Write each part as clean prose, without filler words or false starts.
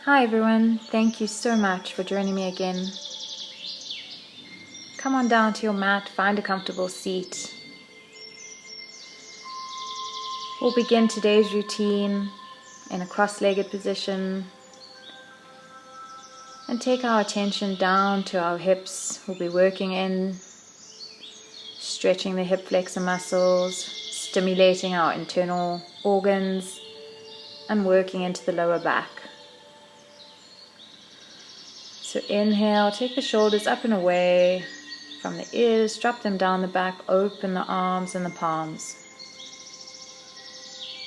Hi everyone, thank you so much for joining me again. Come on down to your mat, find a comfortable seat. We'll begin today's routine in a cross-legged position and take our attention down to our hips. We'll be working in, stretching the hip flexor muscles, stimulating our internal organs, and working into the lower back. So inhale, take the shoulders up and away from the ears, drop them down the back, open the arms and the palms.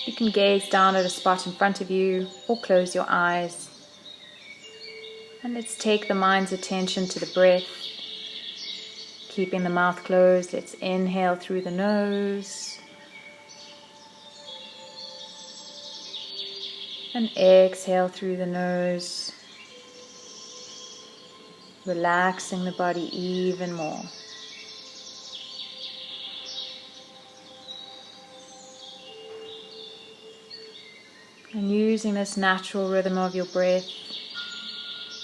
You can gaze down at a spot in front of you or close your eyes. And let's take the mind's attention to the breath. Keeping the mouth closed, let's inhale through the nose. And exhale through the nose. Relaxing the body even more. And using this natural rhythm of your breath,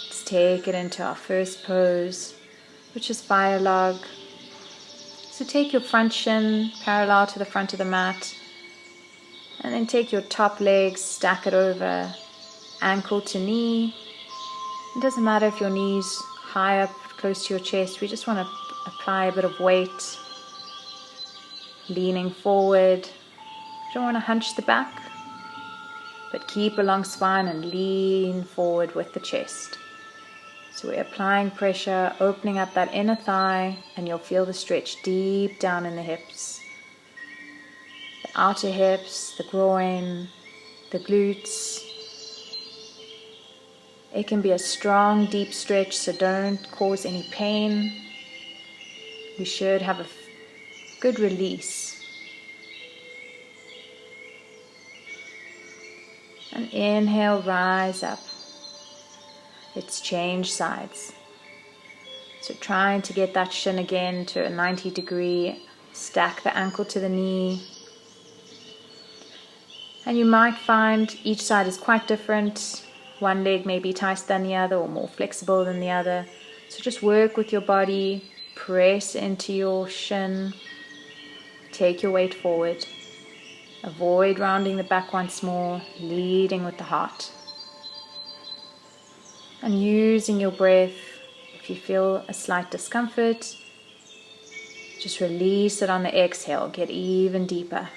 let's take it into our first pose, which is Firelog. So take your front shin parallel to the front of the mat, and then take your top leg, stack it over ankle to knee. It doesn't matter if your knee's high up close to your chest, we just want to apply a bit of weight, leaning forward. You don't want to hunch the back, but keep a long spine and lean forward with the chest. So we're applying pressure, opening up that inner thigh, and you'll feel the stretch deep down in the hips. The outer hips, the groin, the glutes. It can be a strong, deep stretch, so don't cause any pain. You should have a good release. And inhale, rise up. Let's change sides. So trying to get that shin again to a 90 degree, stack the ankle to the knee. And you might find each side is quite different. One leg may be tighter than the other or more flexible than the other. So just work with your body, press into your shin, take your weight forward. Avoid rounding the back once more, leading with the heart. And using your breath, if you feel a slight discomfort, just release it on the exhale, get even deeper.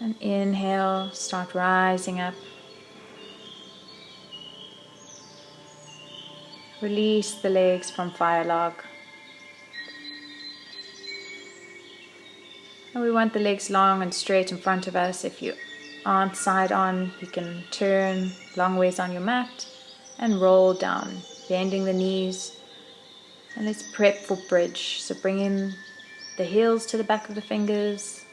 And inhale, start rising up. Release the legs from Firelog. And we want the legs long and straight in front of us. If you aren't side on, you can turn long ways on your mat and roll down, bending the knees. And let's prep for bridge. So bring in the heels to the back of the fingers.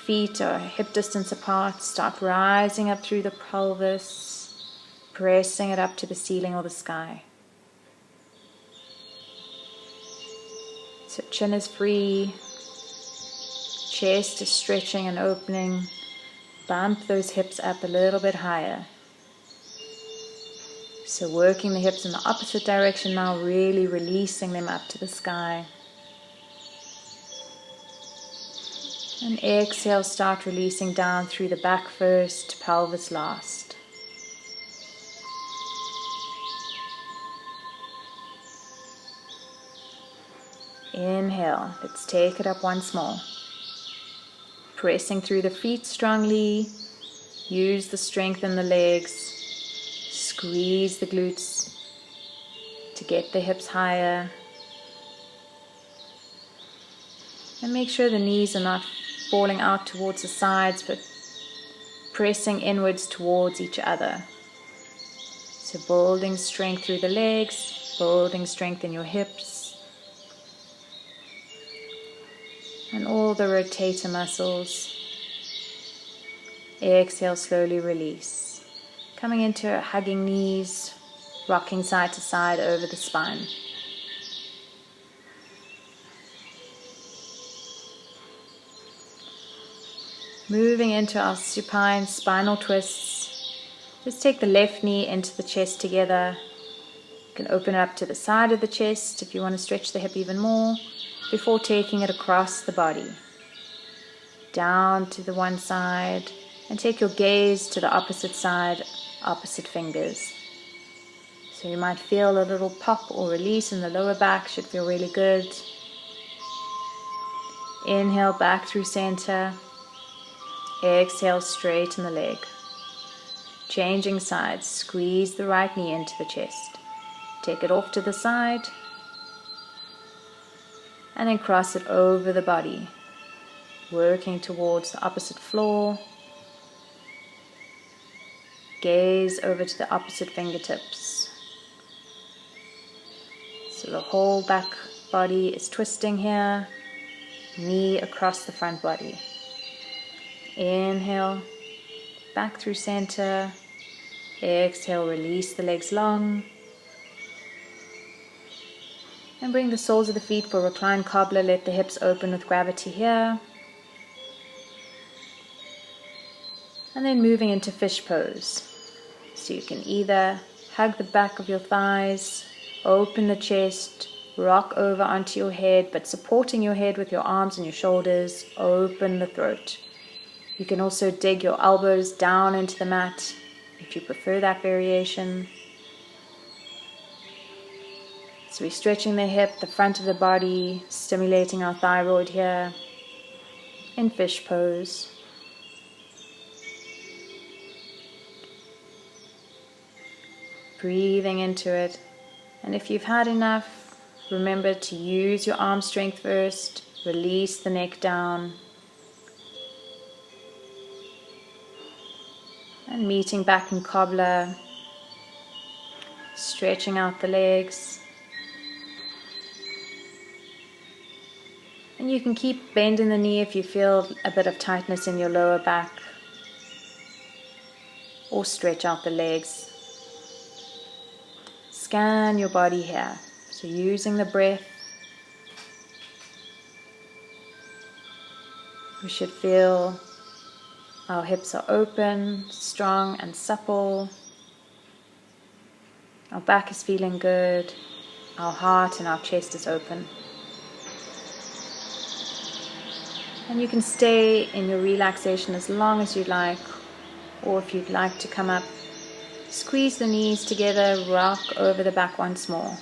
Feet are hip distance apart. Start rising up through the pelvis, pressing it up to the ceiling or the sky. So chin is free, chest is stretching and opening. Bump those hips up a little bit higher. So working the hips in the opposite direction now, really releasing them up to the sky. And exhale, start releasing down through the back first, pelvis last. Inhale, let's take it up once more. Pressing through the feet strongly, use the strength in the legs, squeeze the glutes to get the hips higher. And make sure the knees are not falling out towards the sides, but pressing inwards towards each other. So building strength through the legs, building strength in your hips, and all the rotator muscles. Exhale, slowly release. Coming into hugging knees, rocking side to side over the spine. Moving into our supine spinal twists. Just take the left knee into the chest together. You can open it up to the side of the chest if you want to stretch the hip even more, before taking it across the body. Down to the one side, and take your gaze to the opposite side, opposite fingers. So you might feel a little pop or release in the lower back, should feel really good. Inhale back through center. Exhale, straighten the leg. Changing sides, squeeze the right knee into the chest. Take it off to the side. And then cross it over the body, working towards the opposite floor. Gaze over to the opposite fingertips. So the whole back body is twisting here. Knee across the front body. Inhale, back through center. Exhale, release the legs long. And bring the soles of the feet for reclined cobbler. Let the hips open with gravity here. And then moving into fish pose. So you can either hug the back of your thighs, open the chest, rock over onto your head, but supporting your head with your arms and your shoulders, open the throat. You can also dig your elbows down into the mat if you prefer that variation. So we're stretching the hip, the front of the body, stimulating our thyroid here in fish pose. Breathing into it. And if you've had enough, remember to use your arm strength first. Release the neck down. And meeting back in cobbler. Stretching out the legs. And you can keep bending the knee if you feel a bit of tightness in your lower back. Or stretch out the legs. Scan your body here. So using the breath, we should feel our hips are open, strong and supple. Our back is feeling good. Our heart and our chest is open. And you can stay in your relaxation as long as you'd like, or if you'd like to come up, squeeze the knees together, rock over the back once more,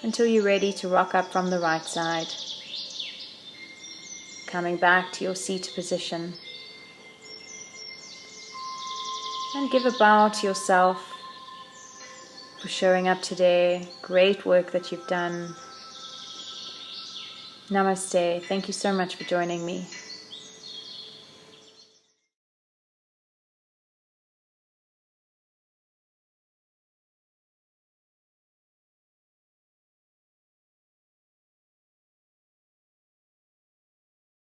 until you're ready to rock up from the right side. Coming back to your seated position. And give a bow to yourself for showing up today. Great work that you've done. Namaste. Thank you so much for joining me.